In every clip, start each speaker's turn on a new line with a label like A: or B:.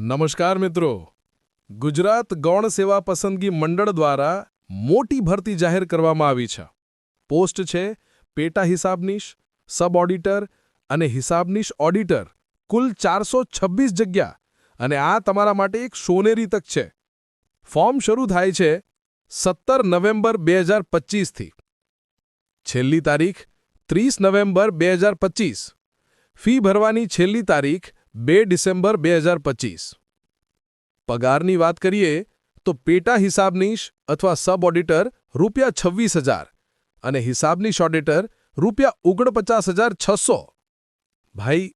A: નમસ્કાર મિત્રો, ગુજરાત ગૌણ સેવા પસંદગી મંડળ દ્વારા મોટી ભરતી જાહેર કરવામાં આવી છે. પોસ્ટ છે પેટા હિસાબનીશ, સબ ઓડિટર અને હિસાબનીશ ઓડિટર. કુલ 426 જગ્યા અને આ તમારા માટે એક સોનેરી તક છે. ફોર્મ શરૂ થાય છે 17 નવેમ્બર 2025થી. છેલ્લી તારીખ 30 નવેમ્બર 2025. ફી ભરવાની છેલ્લી તારીખ 2 ડિસેમ્બર 2025. પગારની વાત કરીએ તો પેટા હિસાબનીશ અથવા સબ ઓડિટર ₹26,000 અને હિસાબનીશ ઓડિટર ₹49,600. ભાઈ,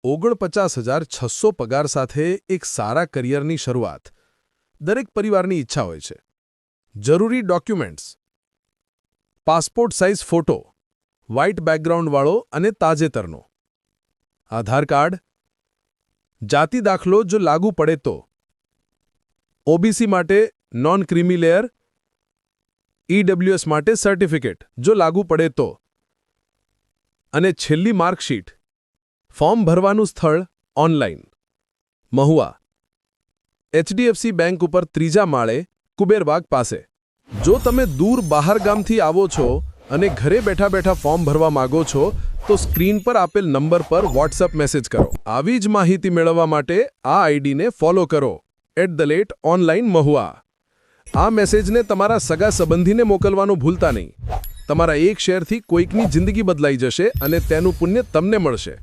A: 49,600 પગાર સાથે એક સારા કરિયરની શરૂઆત દરેક પરિવારની ઈચ્છા હોય છે. જરૂરી documents: passport size photo, white બેકગ્રાઉન્ડવાળો અને તાજેતરનો. આધાર કાર્ડ, જાતિ દાખલો જો લાગુ પડે તો, ઓબીસી માટે નોન ક્રીમી લેયર, ઈડબ્લ્યુએસ માટે સર્ટિફિકેટ જો લાગુ પડે તો, અને છેલ્લી માર્કશીટ. ફોર્મ ભરવાનું સ્થળ ઓનલાઈન. મહુવા, એચડીએફસી બેંક ઉપર 3જા માળે, કુબેરબાગ પાસે. જો તમે દૂર બહાર ગામથી આવો છો અને ઘરે બેઠા બેઠા ફોર્મ ભરવા માંગો છો તો સ્ક્રીન પર આપેલ નંબર પર વોટ્સએપ મેસેજ કરો. આવી જ માહિતી મેળવવા માટે આ આઈડીને ફોલો કરો @online મહુવા. આ મેસેજને તમારા સગા સંબંધીને મોકલવાનું ભૂલતા નહીં. તમારા એક શેરથી કોઈકની જિંદગી બદલાઈ જશે અને તેનું પુણ્ય તમને મળશે.